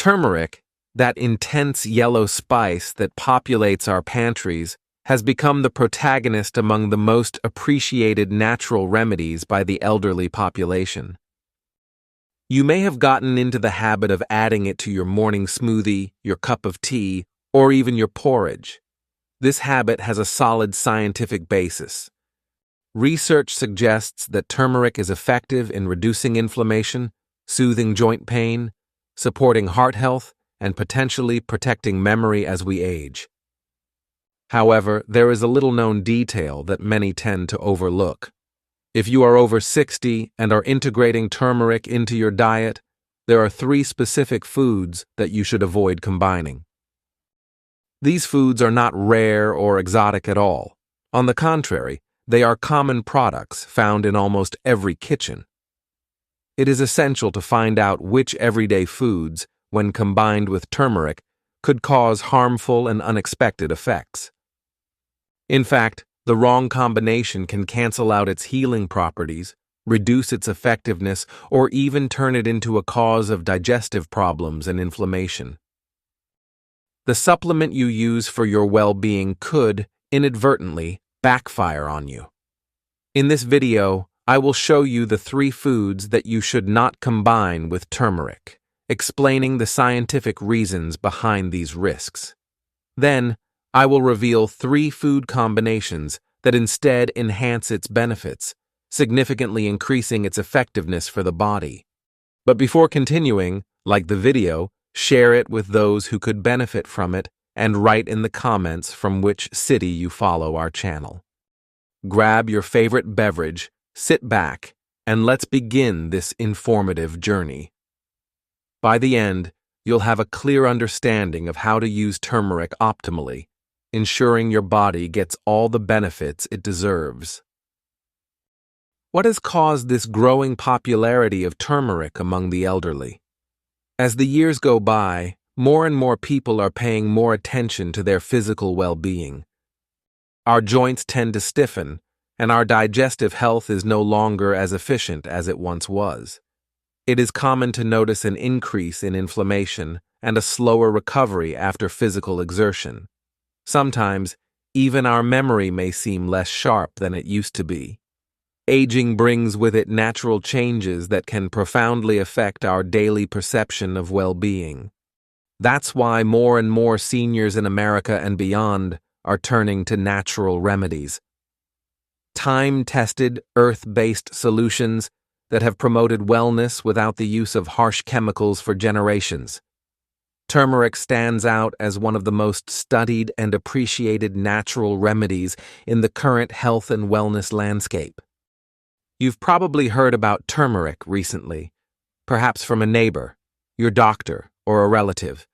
Turmeric, that intense yellow spice that populates our pantries, has become the protagonist among the most appreciated natural remedies by the elderly population. You may have gotten into the habit of adding it to your morning smoothie, your cup of tea, or even your porridge. This habit has a solid scientific basis. Research suggests that turmeric is effective in reducing inflammation, soothing joint pain, supporting heart health, and potentially protecting memory as we age. However, there is a little-known detail that many tend to overlook. If you are over 60 and are integrating turmeric into your diet, there are 3 specific foods that you should avoid combining. These foods are not rare or exotic at all. On the contrary, they are common products found in almost every kitchen. It is essential to find out which everyday foods, when combined with turmeric, could cause harmful and unexpected effects. In fact, the wrong combination can cancel out its healing properties, reduce its effectiveness, or even turn it into a cause of digestive problems and inflammation. The supplement you use for your well-being could, inadvertently, backfire on you. In this video, I will show you the 3 foods that you should not combine with turmeric, explaining the scientific reasons behind these risks. Then, I will reveal 3 food combinations that instead enhance its benefits, significantly increasing its effectiveness for the body. But before continuing, like the video, share it with those who could benefit from it, and write in the comments from which city you follow our channel. Grab your favorite beverage, sit back, and let's begin this informative journey. By the end, you'll have a clear understanding of how to use turmeric optimally, ensuring your body gets all the benefits it deserves. What has caused this growing popularity of turmeric among the elderly? As the years go by, more and more people are paying more attention to their physical well-being. Our joints tend to stiffen, and our digestive health is no longer as efficient as it once was. It is common to notice an increase in inflammation and a slower recovery after physical exertion. Sometimes, even our memory may seem less sharp than it used to be. Aging brings with it natural changes that can profoundly affect our daily perception of well-being. That's why more and more seniors in America and beyond are turning to natural remedies. Time-tested, earth-based solutions that have promoted wellness without the use of harsh chemicals for generations. Turmeric stands out as one of the most studied and appreciated natural remedies in the current health and wellness landscape. You've probably heard about turmeric recently, perhaps from a neighbor, your doctor, or a relative.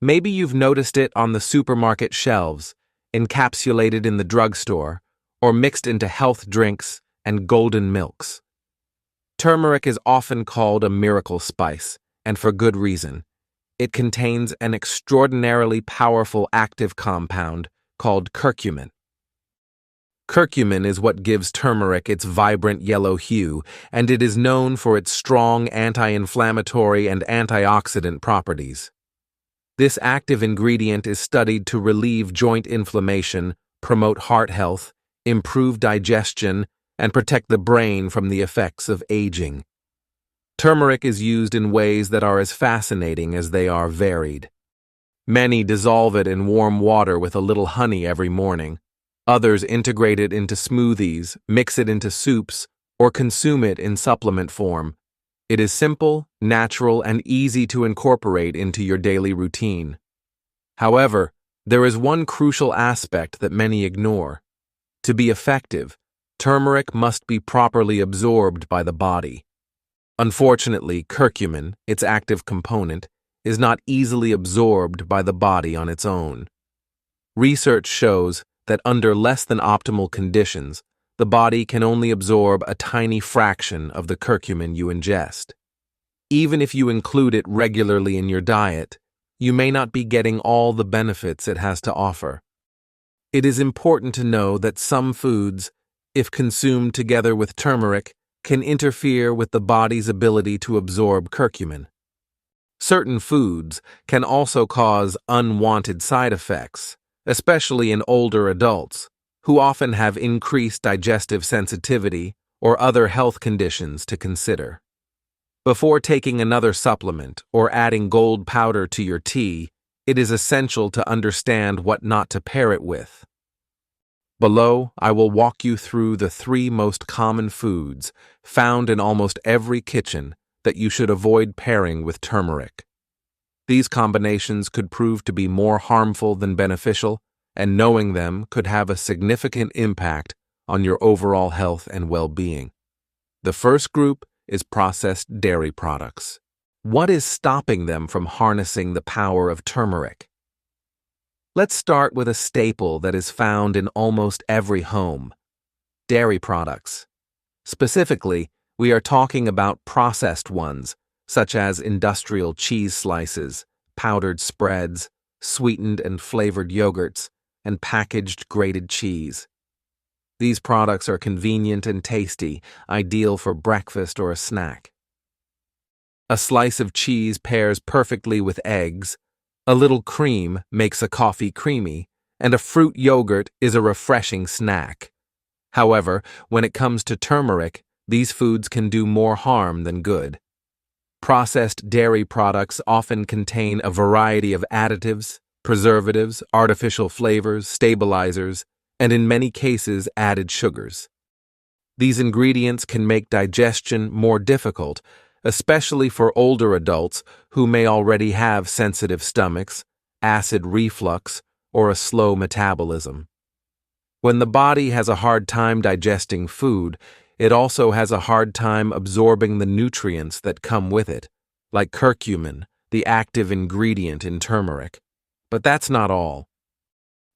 Maybe you've noticed it on the supermarket shelves, encapsulated in the drugstore, or mixed into health drinks and golden milks. Turmeric is often called a miracle spice, and for good reason. It contains an extraordinarily powerful active compound called curcumin. Curcumin is what gives turmeric its vibrant yellow hue, and it is known for its strong anti-inflammatory and antioxidant properties. This active ingredient is studied to relieve joint inflammation, promote heart health, improve digestion, and protect the brain from the effects of aging. Turmeric is used in ways that are as fascinating as they are varied. Many dissolve it in warm water with a little honey every morning. Others integrate it into smoothies, mix it into soups, or consume it in supplement form. It is simple, natural, and easy to incorporate into your daily routine. However, there is one crucial aspect that many ignore. To be effective, turmeric must be properly absorbed by the body. Unfortunately, curcumin, its active component, is not easily absorbed by the body on its own. Research shows that under less than optimal conditions, the body can only absorb a tiny fraction of the curcumin you ingest. Even if you include it regularly in your diet, you may not be getting all the benefits it has to offer. It is important to know that some foods, if consumed together with turmeric, can interfere with the body's ability to absorb curcumin. Certain foods can also cause unwanted side effects, especially in older adults, who often have increased digestive sensitivity or other health conditions to consider. Before taking another supplement or adding gold powder to your tea, it is essential to understand what not to pair it with. Below, I will walk you through the 3 most common foods found in almost every kitchen that you should avoid pairing with turmeric. These combinations could prove to be more harmful than beneficial, and knowing them could have a significant impact on your overall health and well-being. The first group is processed dairy products. What is stopping them from harnessing the power of turmeric? Let's start with a staple that is found in almost every home: dairy products. Specifically, we are talking about processed ones, such as industrial cheese slices, powdered spreads, sweetened and flavored yogurts, and packaged grated cheese. These products are convenient and tasty, ideal for breakfast or a snack. A slice of cheese pairs perfectly with eggs, a little cream makes a coffee creamy, and a fruit yogurt is a refreshing snack. However, when it comes to turmeric, these foods can do more harm than good. Processed dairy products often contain a variety of additives, preservatives, artificial flavors, stabilizers, and in many cases added sugars. These ingredients can make digestion more difficult, especially for older adults who may already have sensitive stomachs, acid reflux, or a slow metabolism. When the body has a hard time digesting food, it also has a hard time absorbing the nutrients that come with it, like curcumin, the active ingredient in turmeric. But that's not all.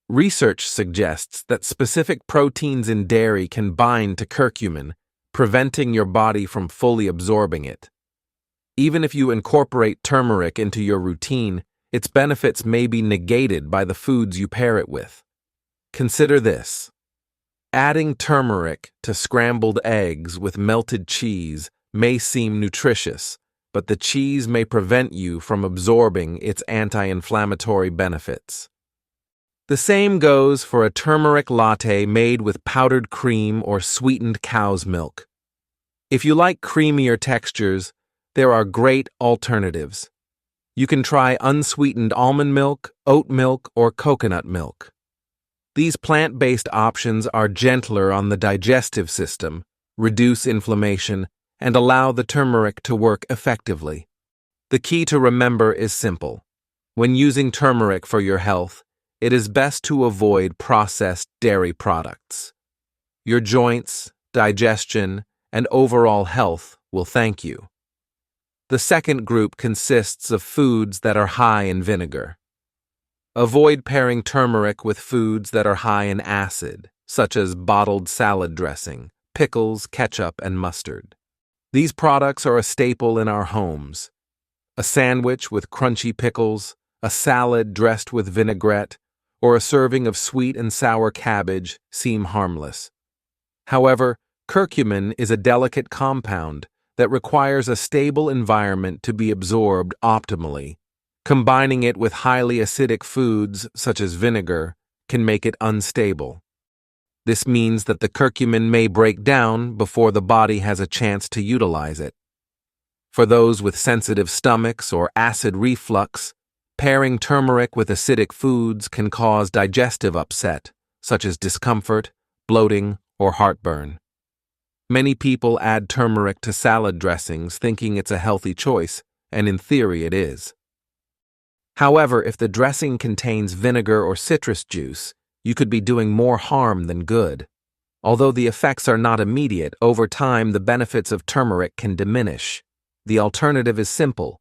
Research suggests that specific proteins in dairy can bind to curcumin, preventing your body from fully absorbing it. Even if you incorporate turmeric into your routine, its benefits may be negated by the foods you pair it with. Consider this. Adding turmeric to scrambled eggs with melted cheese may seem nutritious, but the cheese may prevent you from absorbing its anti-inflammatory benefits. The same goes for a turmeric latte made with powdered cream or sweetened cow's milk. If you like creamier textures, there are great alternatives. You can try unsweetened almond milk, oat milk, or coconut milk. These plant-based options are gentler on the digestive system, reduce inflammation, and allow the turmeric to work effectively. The key to remember is simple. When using turmeric for your health, it is best to avoid processed dairy products. Your joints, digestion, and overall health will thank you. The second group consists of foods that are high in vinegar. Avoid pairing turmeric with foods that are high in acid, such as bottled salad dressing, pickles, ketchup, and mustard. These products are a staple in our homes. A sandwich with crunchy pickles, a salad dressed with vinaigrette, or a serving of sweet and sour cabbage seem harmless. However, curcumin is a delicate compound that requires a stable environment to be absorbed optimally. Combining it with highly acidic foods, such as vinegar, can make it unstable. This means that the curcumin may break down before the body has a chance to utilize it. For those with sensitive stomachs or acid reflux, pairing turmeric with acidic foods can cause digestive upset, such as discomfort, bloating, or heartburn. Many people add turmeric to salad dressings thinking it's a healthy choice, and in theory it is. However, if the dressing contains vinegar or citrus juice, you could be doing more harm than good. Although the effects are not immediate, over time the benefits of turmeric can diminish. The alternative is simple.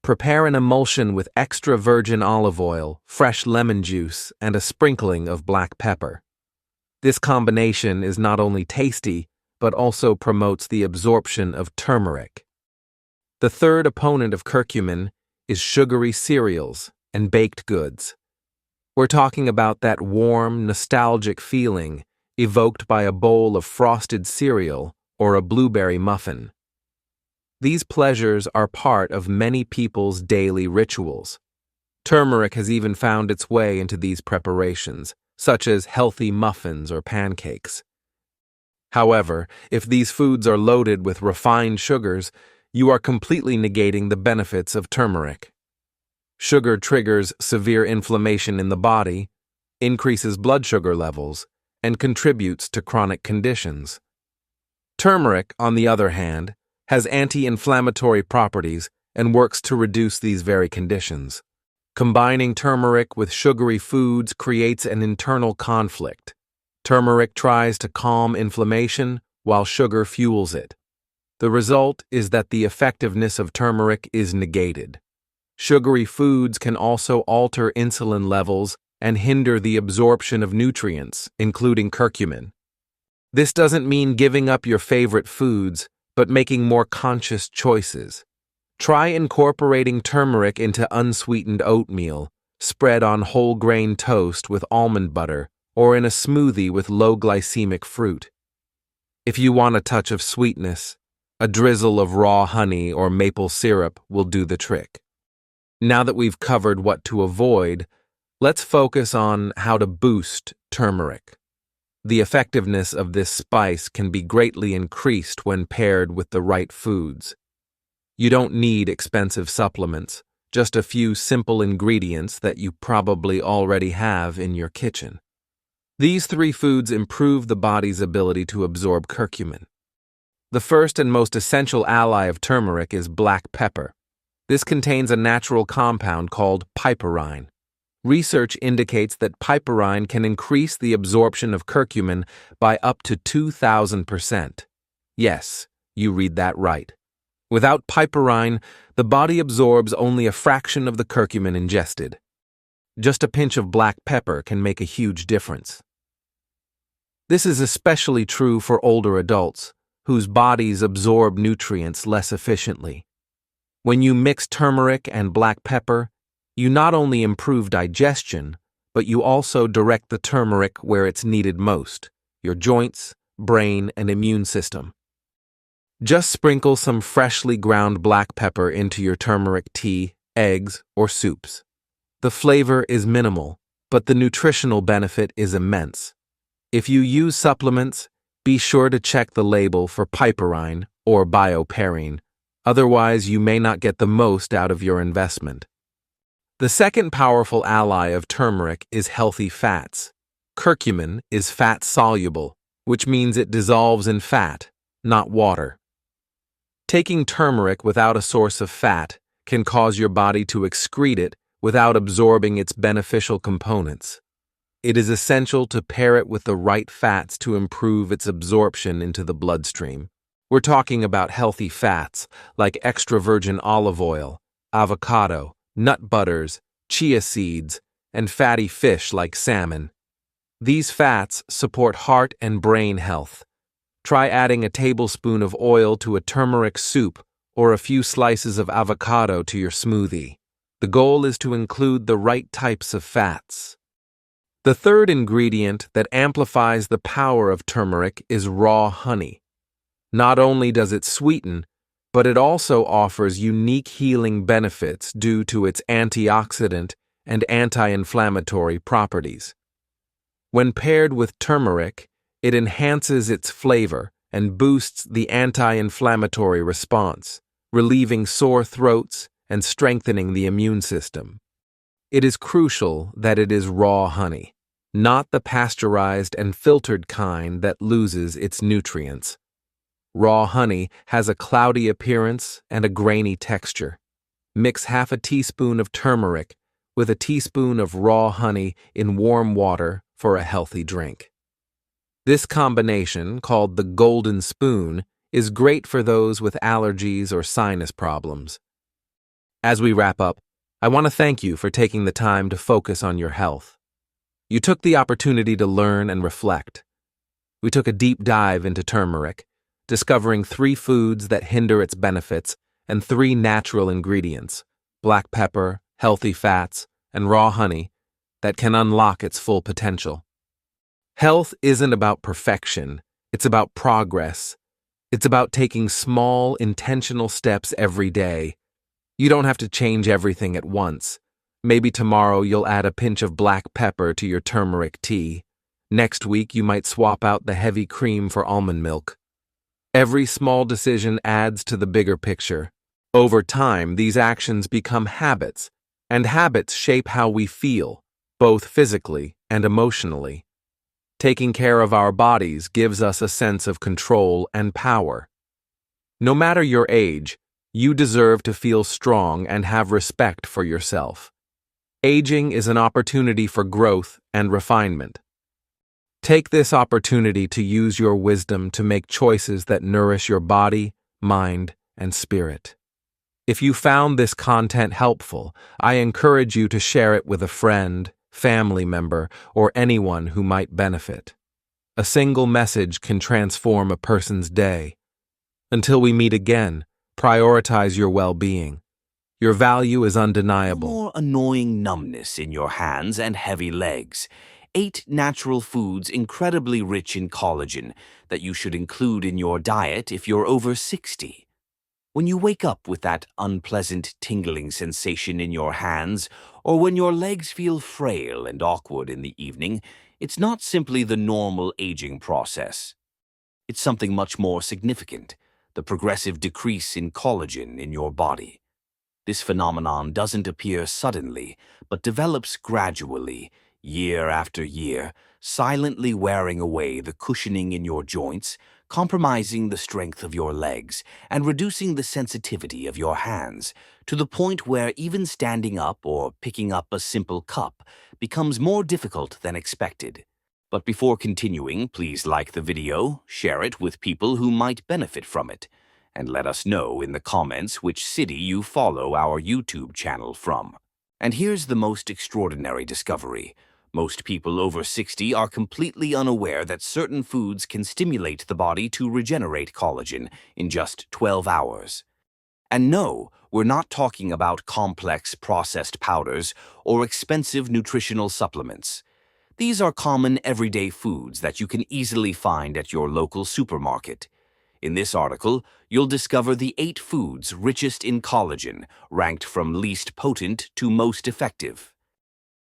Prepare an emulsion with extra virgin olive oil, fresh lemon juice, and a sprinkling of black pepper. This combination is not only tasty, but also promotes the absorption of turmeric. The third opponent of curcumin is sugary cereals and baked goods. We're talking about that warm, nostalgic feeling evoked by a bowl of frosted cereal or a blueberry muffin. These pleasures are part of many people's daily rituals. Turmeric has even found its way into these preparations, such as healthy muffins or pancakes. However, if these foods are loaded with refined sugars, you are completely negating the benefits of turmeric. Sugar triggers severe inflammation in the body, increases blood sugar levels, and contributes to chronic conditions. Turmeric, on the other hand, has anti-inflammatory properties and works to reduce these very conditions. Combining turmeric with sugary foods creates an internal conflict. Turmeric tries to calm inflammation while sugar fuels it. The result is that the effectiveness of turmeric is negated. Sugary foods can also alter insulin levels and hinder the absorption of nutrients, including curcumin. This doesn't mean giving up your favorite foods, but making more conscious choices. Try incorporating turmeric into unsweetened oatmeal, spread on whole grain toast with almond butter, or in a smoothie with low glycemic fruit. If you want a touch of sweetness, a drizzle of raw honey or maple syrup will do the trick. Now that we've covered what to avoid, let's focus on how to boost turmeric. The effectiveness of this spice can be greatly increased when paired with the right foods. You don't need expensive supplements, just a few simple ingredients that you probably already have in your kitchen. These 3 foods improve the body's ability to absorb curcumin. The first and most essential ally of turmeric is black pepper. This contains a natural compound called piperine. Research indicates that piperine can increase the absorption of curcumin by up to 2,000%. Yes, you read that right. Without piperine, the body absorbs only a fraction of the curcumin ingested. Just a pinch of black pepper can make a huge difference. This is especially true for older adults, whose bodies absorb nutrients less efficiently. When you mix turmeric and black pepper, you not only improve digestion, but you also direct the turmeric where it's needed most: your joints, brain, and immune system. Just sprinkle some freshly ground black pepper into your turmeric tea, eggs, or soups. The flavor is minimal, but the nutritional benefit is immense. If you use supplements, be sure to check the label for piperine or bioperine, otherwise you may not get the most out of your investment. The second powerful ally of turmeric is healthy fats. Curcumin is fat-soluble, which means it dissolves in fat, not water. Taking turmeric without a source of fat can cause your body to excrete it without absorbing its beneficial components. It is essential to pair it with the right fats to improve its absorption into the bloodstream. We're talking about healthy fats like extra virgin olive oil, avocado, nut butters, chia seeds, and fatty fish like salmon. These fats support heart and brain health. Try adding a tablespoon of oil to a turmeric soup or a few slices of avocado to your smoothie. The goal is to include the right types of fats. The third ingredient that amplifies the power of turmeric is raw honey. Not only does it sweeten, but it also offers unique healing benefits due to its antioxidant and anti-inflammatory properties. When paired with turmeric, it enhances its flavor and boosts the anti-inflammatory response, relieving sore throats and strengthening the immune system. It is crucial that it is raw honey, not the pasteurized and filtered kind that loses its nutrients. Raw honey has a cloudy appearance and a grainy texture. Mix half a teaspoon of turmeric with a teaspoon of raw honey in warm water for a healthy drink. This combination, called the golden spoon, is great for those with allergies or sinus problems. As we wrap up, I want to thank you for taking the time to focus on your health. You took the opportunity to learn and reflect. We took a deep dive into turmeric, discovering 3 foods that hinder its benefits and 3 natural ingredients, black pepper, healthy fats, and raw honey, that can unlock its full potential. Health isn't about perfection, it's about progress. It's about taking small, intentional steps every day. You don't have to change everything at once. Maybe tomorrow you'll add a pinch of black pepper to your turmeric tea. Next week you might swap out the heavy cream for almond milk. Every small decision adds to the bigger picture. Over time, these actions become habits, and habits shape how we feel, both physically and emotionally. Taking care of our bodies gives us a sense of control and power. No matter your age, you deserve to feel strong and have respect for yourself. Aging is an opportunity for growth and refinement. Take this opportunity to use your wisdom to make choices that nourish your body, mind, and spirit. If you found this content helpful, I encourage you to share it with a friend, family member, or anyone who might benefit. A single message can transform a person's day. Until we meet again, prioritize your well-being. Your value is undeniable. More annoying numbness in your hands and heavy legs. 8 natural foods incredibly rich in collagen that you should include in your diet if you're over 60. When you wake up with that unpleasant tingling sensation in your hands, or when your legs feel frail and awkward in the evening, it's not simply the normal aging process. It's something much more significant, the progressive decrease in collagen in your body. This phenomenon doesn't appear suddenly, but develops gradually, year after year, silently wearing away the cushioning in your joints, compromising the strength of your legs, and reducing the sensitivity of your hands, to the point where even standing up or picking up a simple cup becomes more difficult than expected. But before continuing, please like the video, share it with people who might benefit from it, and let us know in the comments which city you follow our YouTube channel from. And here's the most extraordinary discovery. Most people over 60 are completely unaware that certain foods can stimulate the body to regenerate collagen in just 12 hours. And no, we're not talking about complex processed powders or expensive nutritional supplements. These are common everyday foods that you can easily find at your local supermarket. In this article, you'll discover the 8 foods richest in collagen, ranked from least potent to most effective.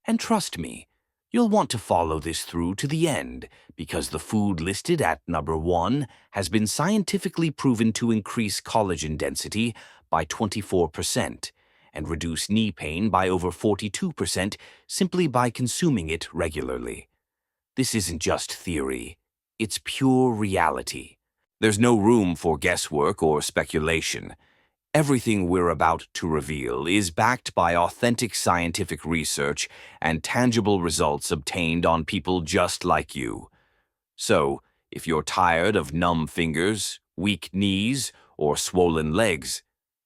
And trust me, you'll want to follow this through to the end, because the food listed at number 1 has been scientifically proven to increase collagen density by 24% and reduce knee pain by over 42% simply by consuming it regularly. This isn't just theory, it's pure reality. There's no room for guesswork or speculation. Everything we're about to reveal is backed by authentic scientific research and tangible results obtained on people just like you. So, if you're tired of numb fingers, weak knees, or swollen legs,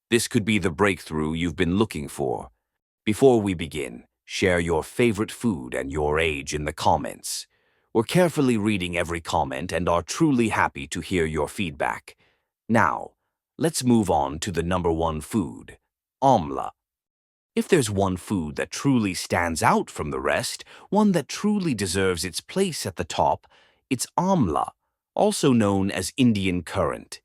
this could be the breakthrough you've been looking for. Before we begin, share your favorite food and your age in the comments. We're carefully reading every comment and are truly happy to hear your feedback. Now, let's move on to the number 1 food, amla. If there's one food that truly stands out from the rest, one that truly deserves its place at the top, it's amla, also known as Indian currant.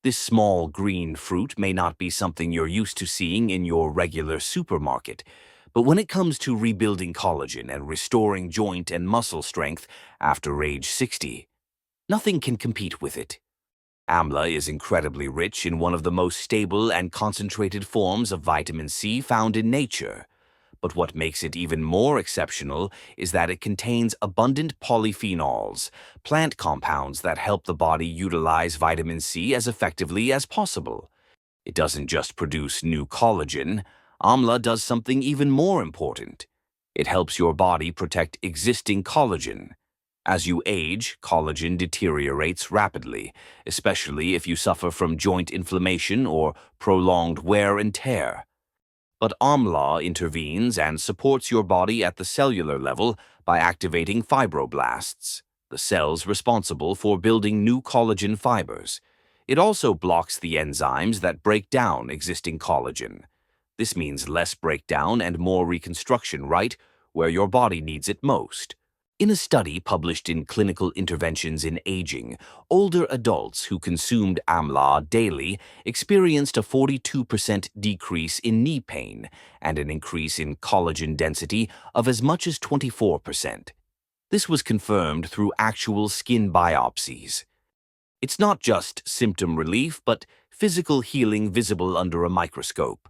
This small green fruit may not be something you're used to seeing in your regular supermarket, but when it comes to rebuilding collagen and restoring joint and muscle strength after age 60, nothing can compete with it. Amla is incredibly rich in one of the most stable and concentrated forms of vitamin C found in nature. But what makes it even more exceptional is that it contains abundant polyphenols, plant compounds that help the body utilize vitamin C as effectively as possible. It doesn't just produce new collagen. Amla does something even more important. It helps your body protect existing collagen. As you age, collagen deteriorates rapidly, especially if you suffer from joint inflammation or prolonged wear and tear. But amla intervenes and supports your body at the cellular level by activating fibroblasts, the cells responsible for building new collagen fibers. It also blocks the enzymes that break down existing collagen. This means less breakdown and more reconstruction right where your body needs it most. In a study published in Clinical Interventions in Aging, older adults who consumed amla daily experienced a 42% decrease in knee pain and an increase in collagen density of as much as 24%. This was confirmed through actual skin biopsies. It's not just symptom relief, but physical healing visible under a microscope.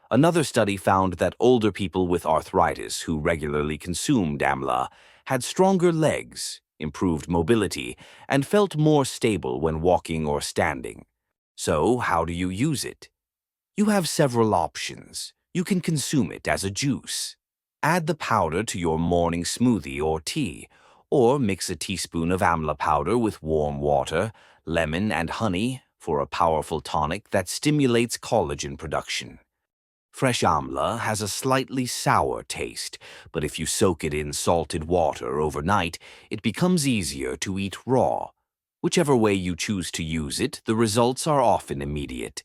Another study found that older people with arthritis who regularly consumed amla had stronger legs, improved mobility, and felt more stable when walking or standing. So, how do you use it? You have several options. You can consume it as a juice. Add the powder to your morning smoothie or tea, or mix a teaspoon of amla powder with warm water, lemon, and honey for a powerful tonic that stimulates collagen production. Fresh amla has a slightly sour taste, but if you soak it in salted water overnight, it becomes easier to eat raw. Whichever way you choose to use it, the results are often immediate.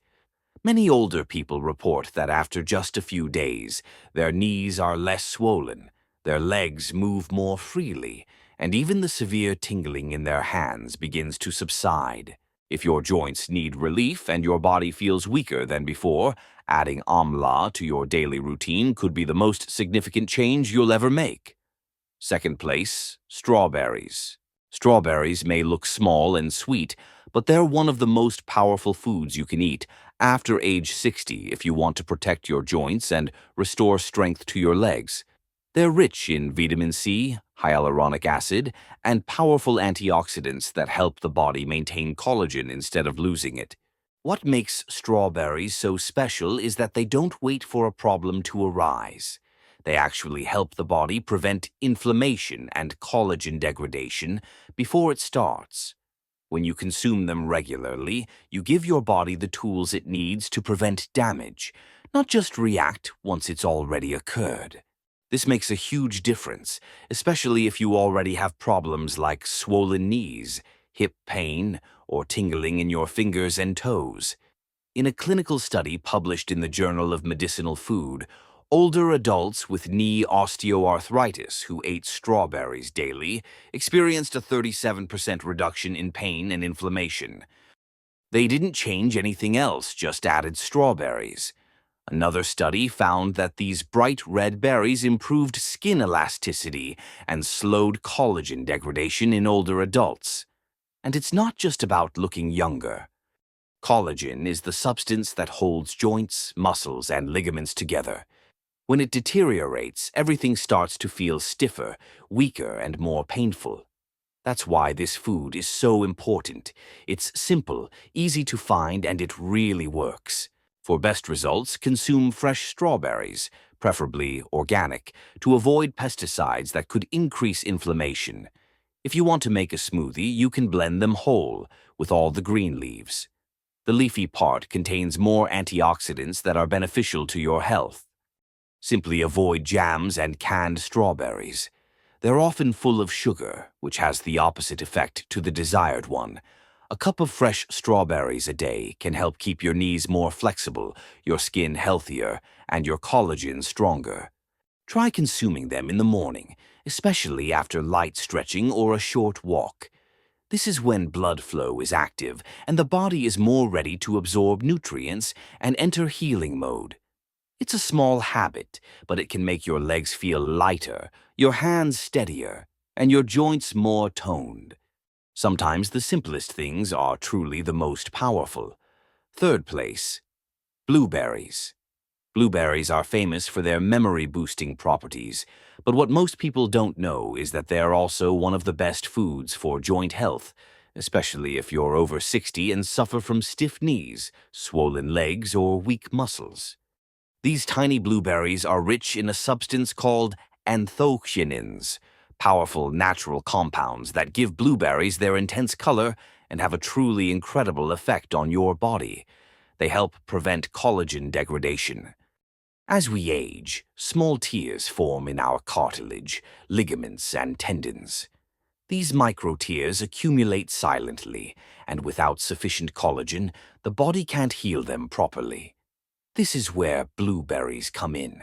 Many older people report that after just a few days, their knees are less swollen, their legs move more freely, and even the severe tingling in their hands begins to subside. If your joints need relief and your body feels weaker than before, adding amla to your daily routine could be the most significant change you'll ever make. Second place, strawberries. Strawberries may look small and sweet, but they're one of the most powerful foods you can eat after age 60 if you want to protect your joints and restore strength to your legs. They're rich in vitamin C, hyaluronic acid, and powerful antioxidants that help the body maintain collagen instead of losing it. What makes strawberries so special is that they don't wait for a problem to arise. They actually help the body prevent inflammation and collagen degradation before it starts. When you consume them regularly, you give your body the tools it needs to prevent damage, not just react once it's already occurred. This makes a huge difference, especially if you already have problems like swollen knees, hip pain, or tingling in your fingers and toes. In a clinical study published in the Journal of Medicinal Food, older adults with knee osteoarthritis who ate strawberries daily experienced a 37% reduction in pain and inflammation. They didn't change anything else, just added strawberries. Another study found that these bright red berries improved skin elasticity and slowed collagen degradation in older adults. And it's not just about looking younger. Collagen is the substance that holds joints, muscles, and ligaments together. When it deteriorates, everything starts to feel stiffer, weaker, and more painful. That's why this food is so important. It's simple, easy to find, and it really works. For best results, consume fresh strawberries, preferably organic, to avoid pesticides that could increase inflammation. If you want to make a smoothie, you can blend them whole, with all the green leaves. The leafy part contains more antioxidants that are beneficial to your health. Simply avoid jams and canned strawberries. They're often full of sugar, which has the opposite effect to the desired one. A cup of fresh strawberries a day can help keep your knees more flexible, your skin healthier, and your collagen stronger. Try consuming them in the morning, especially after light stretching or a short walk. This is when blood flow is active and the body is more ready to absorb nutrients and enter healing mode. It's a small habit, but it can make your legs feel lighter, your hands steadier, and your joints more toned. Sometimes the simplest things are truly the most powerful. Third place, blueberries. Blueberries are famous for their memory-boosting properties, but what most people don't know is that they're also one of the best foods for joint health, especially if you're over 60 and suffer from stiff knees, swollen legs, or weak muscles. These tiny blueberries are rich in a substance called anthocyanins, powerful natural compounds that give blueberries their intense color and have a truly incredible effect on your body. They help prevent collagen degradation. As we age, small tears form in our cartilage, ligaments, and tendons. These micro-tears accumulate silently, and without sufficient collagen, the body can't heal them properly. This is where blueberries come in.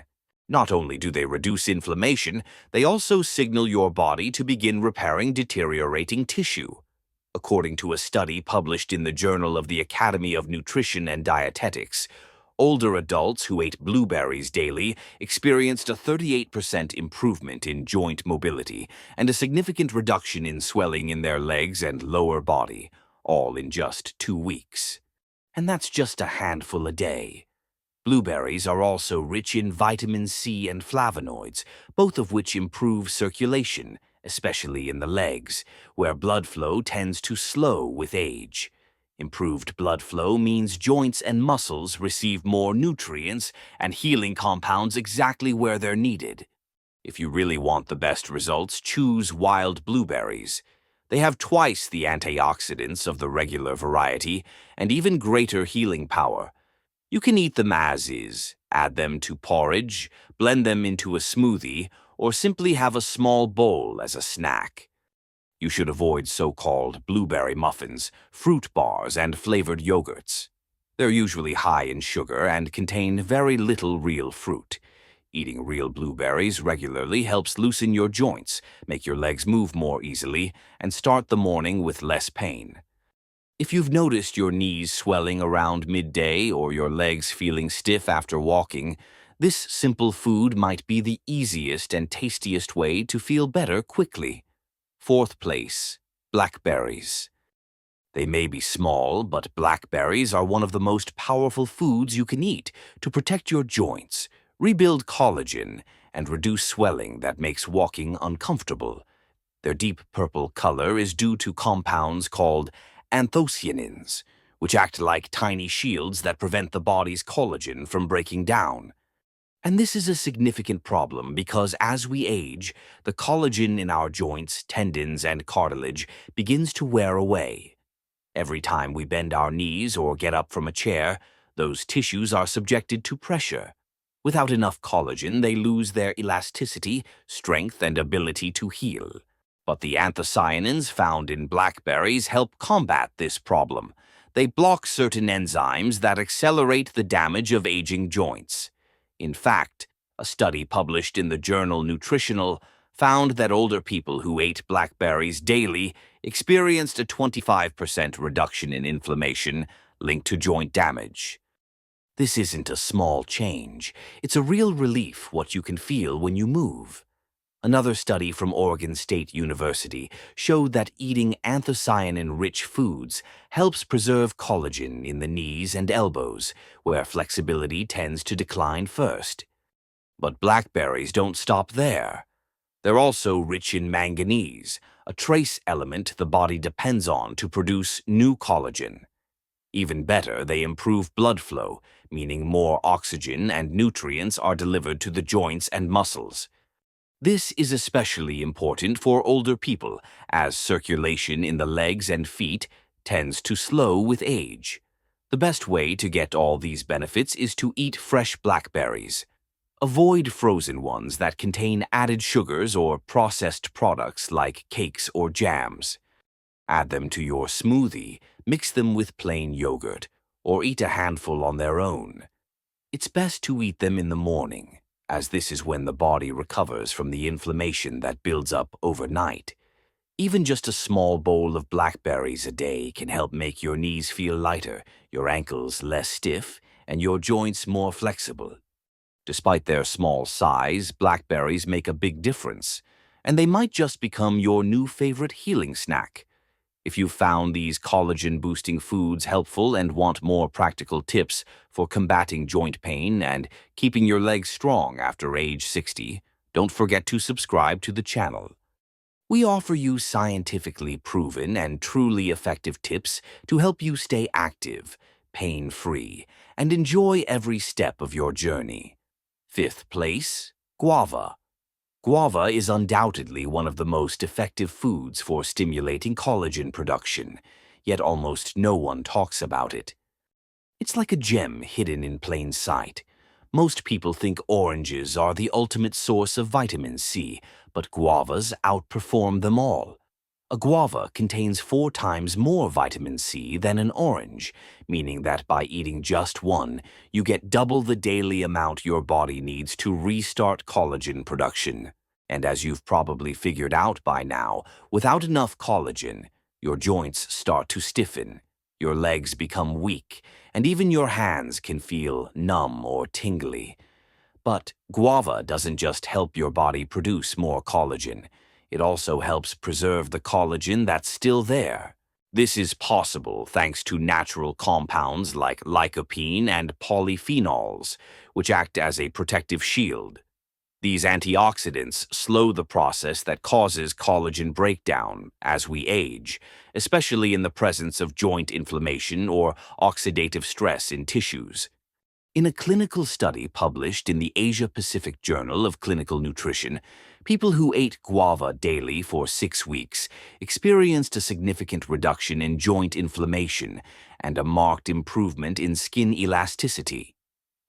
Not only do they reduce inflammation, they also signal your body to begin repairing deteriorating tissue. According to a study published in the Journal of the Academy of Nutrition and Dietetics, older adults who ate blueberries daily experienced a 38% improvement in joint mobility and a significant reduction in swelling in their legs and lower body, all in just 2 weeks. And that's just a handful a day. Blueberries are also rich in vitamin C and flavonoids, both of which improve circulation, especially in the legs, where blood flow tends to slow with age. Improved blood flow means joints and muscles receive more nutrients and healing compounds exactly where they're needed. If you really want the best results, choose wild blueberries. They have twice the antioxidants of the regular variety and even greater healing power. You can eat them as is, add them to porridge, blend them into a smoothie, or simply have a small bowl as a snack. You should avoid so-called blueberry muffins, fruit bars, and flavored yogurts. They're usually high in sugar and contain very little real fruit. Eating real blueberries regularly helps loosen your joints, make your legs move more easily, and start the morning with less pain. If you've noticed your knees swelling around midday or your legs feeling stiff after walking, this simple food might be the easiest and tastiest way to feel better quickly. 4th place, blackberries. They may be small, but blackberries are one of the most powerful foods you can eat to protect your joints, rebuild collagen, and reduce swelling that makes walking uncomfortable. Their deep purple color is due to compounds called anthocyanins, which act like tiny shields that prevent the body's collagen from breaking down. And this is a significant problem because as we age, the collagen in our joints, tendons, and cartilage begins to wear away. Every time we bend our knees or get up from a chair, those tissues are subjected to pressure. Without enough collagen, they lose their elasticity, strength, and ability to heal. But the anthocyanins found in blackberries help combat this problem. They block certain enzymes that accelerate the damage of aging joints. In fact, a study published in the journal Nutritional found that older people who ate blackberries daily experienced a 25% reduction in inflammation linked to joint damage. This isn't a small change. It's a real relief what you can feel when you move. Another study from Oregon State University showed that eating anthocyanin-rich foods helps preserve collagen in the knees and elbows, where flexibility tends to decline first. But blackberries don't stop there. They're also rich in manganese, a trace element the body depends on to produce new collagen. Even better, they improve blood flow, meaning more oxygen and nutrients are delivered to the joints and muscles. This is especially important for older people, as circulation in the legs and feet tends to slow with age. The best way to get all these benefits is to eat fresh blackberries. Avoid frozen ones that contain added sugars or processed products like cakes or jams. Add them to your smoothie, mix them with plain yogurt, or eat a handful on their own. It's best to eat them in the morning, as this is when the body recovers from the inflammation that builds up overnight. Even just a small bowl of blackberries a day can help make your knees feel lighter, your ankles less stiff, and your joints more flexible. Despite their small size, blackberries make a big difference, and they might just become your new favorite healing snack. If you found these collagen-boosting foods helpful and want more practical tips for combating joint pain and keeping your legs strong after age 60, don't forget to subscribe to the channel. We offer you scientifically proven and truly effective tips to help you stay active, pain-free, and enjoy every step of your journey. 5th place, guava. Guava is undoubtedly one of the most effective foods for stimulating collagen production, yet almost no one talks about it. It's like a gem hidden in plain sight. Most people think oranges are the ultimate source of vitamin C, but guavas outperform them all. A guava contains 4 times more vitamin C than an orange, meaning that by eating just one, you get double the daily amount your body needs to restart collagen production. And as you've probably figured out by now, without enough collagen, your joints start to stiffen, your legs become weak, and even your hands can feel numb or tingly. But guava doesn't just help your body produce more collagen. It also helps preserve the collagen that's still there. This is possible thanks to natural compounds like lycopene and polyphenols, which act as a protective shield. These antioxidants slow the process that causes collagen breakdown as we age, especially in the presence of joint inflammation or oxidative stress in tissues. In a clinical study published in the Asia-Pacific Journal of Clinical Nutrition, people who ate guava daily for 6 weeks experienced a significant reduction in joint inflammation and a marked improvement in skin elasticity.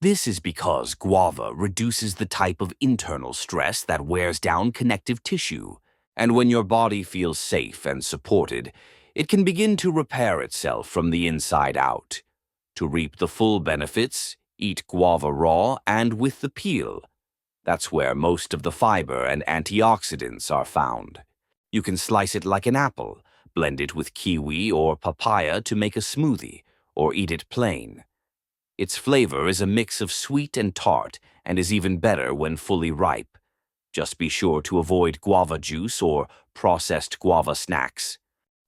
This is because guava reduces the type of internal stress that wears down connective tissue, and when your body feels safe and supported, it can begin to repair itself from the inside out. To reap the full benefits, eat guava raw and with the peel. That's where most of the fiber and antioxidants are found. You can slice it like an apple, blend it with kiwi or papaya to make a smoothie, or eat it plain. Its flavor is a mix of sweet and tart and is even better when fully ripe. Just be sure to avoid guava juice or processed guava snacks.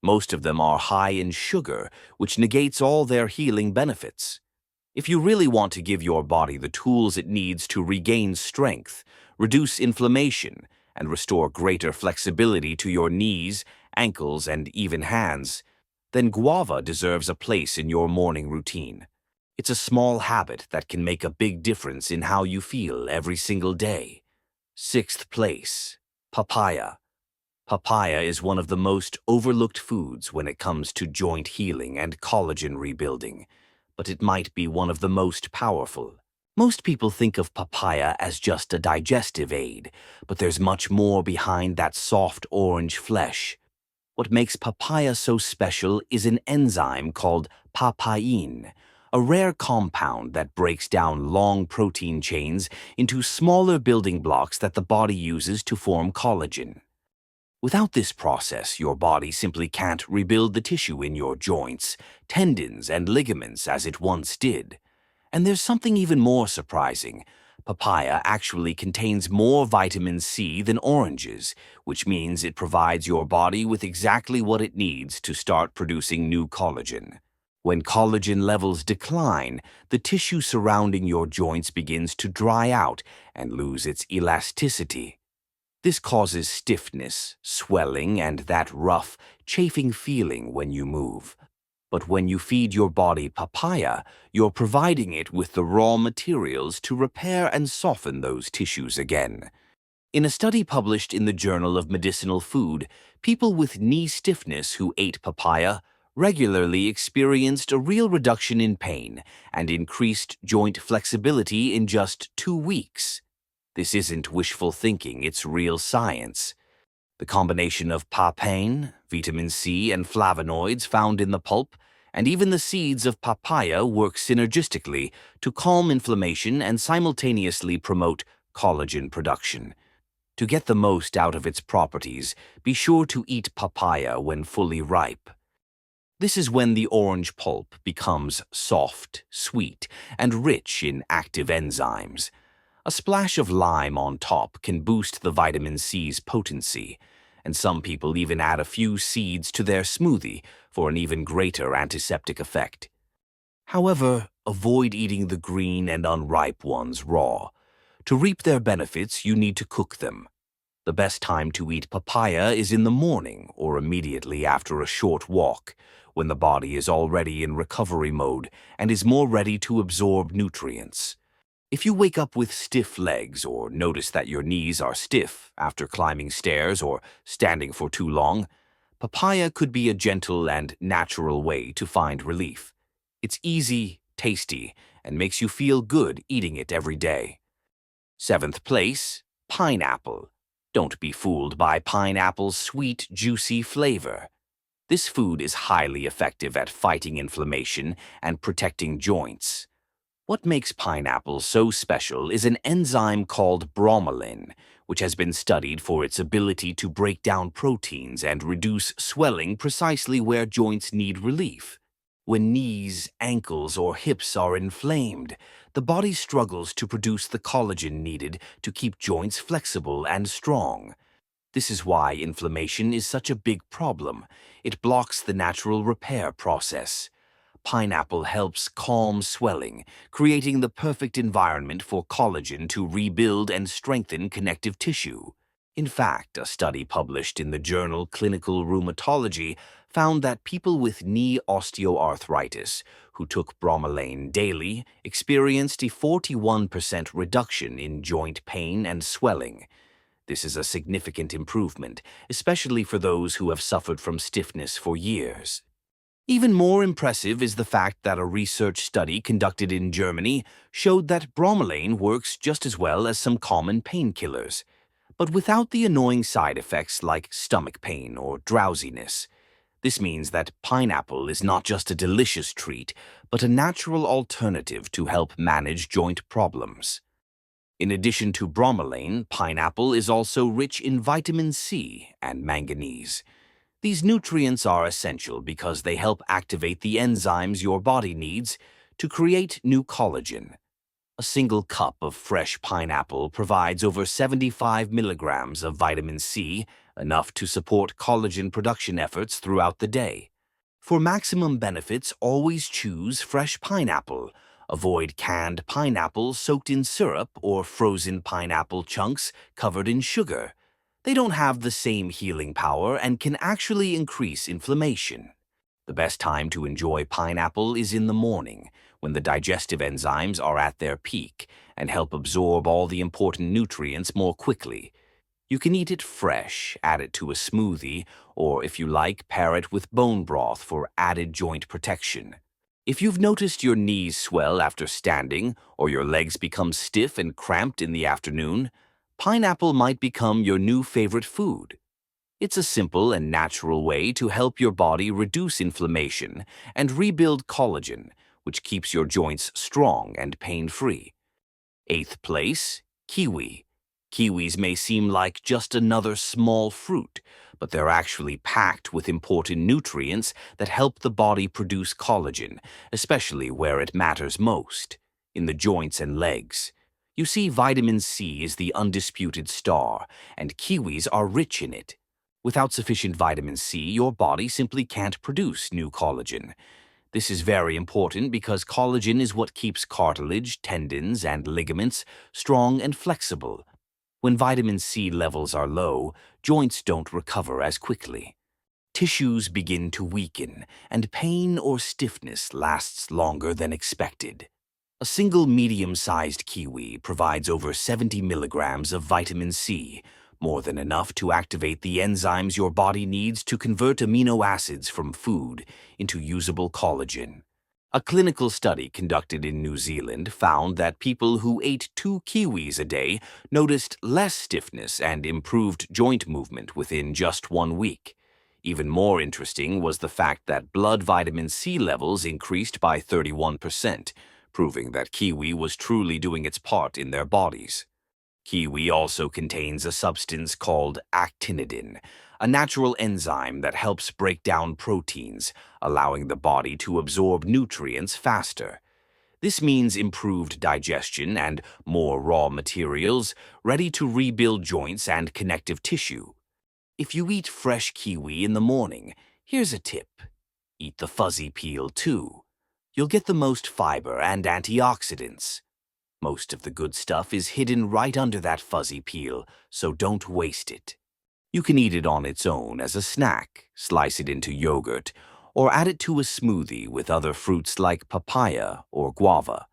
Most of them are high in sugar, which negates all their healing benefits. If you really want to give your body the tools it needs to regain strength, reduce inflammation, and restore greater flexibility to your knees, ankles, and even hands, then guava deserves a place in your morning routine. It's a small habit that can make a big difference in how you feel every single day. 6th place, papaya. Papaya is one of the most overlooked foods when it comes to joint healing and collagen rebuilding, but it might be one of the most powerful. Most people think of papaya as just a digestive aid, but there's much more behind that soft orange flesh. What makes papaya so special is an enzyme called papain, a rare compound that breaks down long protein chains into smaller building blocks that the body uses to form collagen. Without this process, your body simply can't rebuild the tissue in your joints, tendons, and ligaments as it once did. And there's something even more surprising. Papaya actually contains more vitamin C than oranges, which means it provides your body with exactly what it needs to start producing new collagen. When collagen levels decline, the tissue surrounding your joints begins to dry out and lose its elasticity. This causes stiffness, swelling, and that rough, chafing feeling when you move. But when you feed your body papaya, you're providing it with the raw materials to repair and soften those tissues again. In a study published in the Journal of Medicinal Food, people with knee stiffness who ate papaya regularly experienced a real reduction in pain and increased joint flexibility in just 2 weeks. This isn't wishful thinking, it's real science. The combination of papain, vitamin C, and flavonoids found in the pulp, and even the seeds of papaya work synergistically to calm inflammation and simultaneously promote collagen production. To get the most out of its properties, be sure to eat papaya when fully ripe. This is when the orange pulp becomes soft, sweet, and rich in active enzymes. A splash of lime on top can boost the vitamin C's potency, and some people even add a few seeds to their smoothie for an even greater antiseptic effect. However, avoid eating the green and unripe ones raw. To reap their benefits, you need to cook them. The best time to eat papaya is in the morning or immediately after a short walk, when the body is already in recovery mode and is more ready to absorb nutrients. If you wake up with stiff legs or notice that your knees are stiff after climbing stairs or standing for too long, papaya could be a gentle and natural way to find relief. It's easy, tasty, and makes you feel good eating it every day. 7th place, pineapple. Don't be fooled by pineapple's sweet, juicy flavor. This food is highly effective at fighting inflammation and protecting joints. What makes pineapple so special is an enzyme called bromelain, which has been studied for its ability to break down proteins and reduce swelling precisely where joints need relief. When knees, ankles, or hips are inflamed, the body struggles to produce the collagen needed to keep joints flexible and strong. This is why inflammation is such a big problem. It blocks the natural repair process. Pineapple helps calm swelling, creating the perfect environment for collagen to rebuild and strengthen connective tissue. In fact, a study published in the journal Clinical Rheumatology found that people with knee osteoarthritis who took bromelain daily experienced a 41% reduction in joint pain and swelling. This is a significant improvement, especially for those who have suffered from stiffness for years. Even more impressive is the fact that a research study conducted in Germany showed that bromelain works just as well as some common painkillers, but without the annoying side effects like stomach pain or drowsiness. This means that pineapple is not just a delicious treat, but a natural alternative to help manage joint problems. In addition to bromelain, pineapple is also rich in vitamin C and manganese. These nutrients are essential because they help activate the enzymes your body needs to create new collagen. A single cup of fresh pineapple provides over 75 milligrams of vitamin C, enough to support collagen production efforts throughout the day. For maximum benefits, always choose fresh pineapple. Avoid canned pineapple soaked in syrup or frozen pineapple chunks covered in sugar. They don't have the same healing power and can actually increase inflammation. The best time to enjoy pineapple is in the morning, when the digestive enzymes are at their peak and help absorb all the important nutrients more quickly. You can eat it fresh, add it to a smoothie, or if you like, pair it with bone broth for added joint protection. If you've noticed your knees swell after standing or your legs become stiff and cramped in the afternoon, pineapple might become your new favorite food. It's a simple and natural way to help your body reduce inflammation and rebuild collagen, which keeps your joints strong and pain-free. 8th place, kiwi. Kiwis may seem like just another small fruit, but they're actually packed with important nutrients that help the body produce collagen, especially where it matters most, in the joints and legs. You see, vitamin C is the undisputed star, and kiwis are rich in it. Without sufficient vitamin C, your body simply can't produce new collagen. This is very important because collagen is what keeps cartilage, tendons, and ligaments strong and flexible. When vitamin C levels are low, joints don't recover as quickly. Tissues begin to weaken, and pain or stiffness lasts longer than expected. A single medium-sized kiwi provides over 70 milligrams of vitamin C, more than enough to activate the enzymes your body needs to convert amino acids from food into usable collagen. A clinical study conducted in New Zealand found that people who ate 2 kiwis a day noticed less stiffness and improved joint movement within just 1 week. Even more interesting was the fact that blood vitamin C levels increased by 31%, proving that kiwi was truly doing its part in their bodies. Kiwi also contains a substance called actinidin, a natural enzyme that helps break down proteins, allowing the body to absorb nutrients faster. This means improved digestion and more raw materials, ready to rebuild joints and connective tissue. If you eat fresh kiwi in the morning, here's a tip. Eat the fuzzy peel too. You'll get the most fiber and antioxidants. Most of the good stuff is hidden right under that fuzzy peel, so don't waste it. You can eat it on its own as a snack, slice it into yogurt, or add it to a smoothie with other fruits like papaya or guava.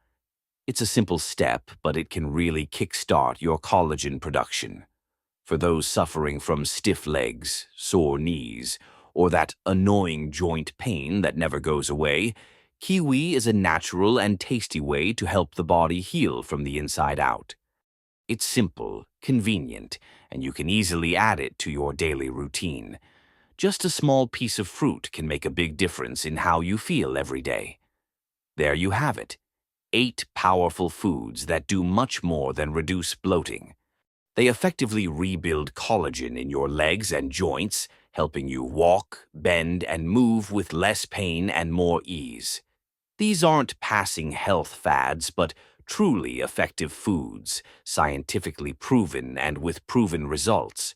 It's a simple step, but it can really kickstart your collagen production. For those suffering from stiff legs, sore knees, or that annoying joint pain that never goes away, kiwi is a natural and tasty way to help the body heal from the inside out. It's simple, convenient, and you can easily add it to your daily routine. Just a small piece of fruit can make a big difference in how you feel every day. There you have it. 8 powerful foods that do much more than reduce bloating. They effectively rebuild collagen in your legs and joints, helping you walk, bend, and move with less pain and more ease. These aren't passing health fads, but truly effective foods, scientifically proven and with proven results.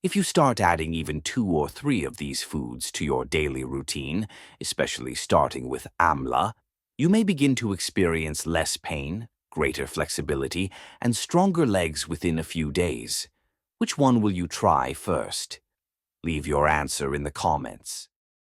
If you start adding even 2 or 3 of these foods to your daily routine, especially starting with amla, you may begin to experience less pain, greater flexibility, and stronger legs within a few days. Which one will you try first? Leave your answer in the comments.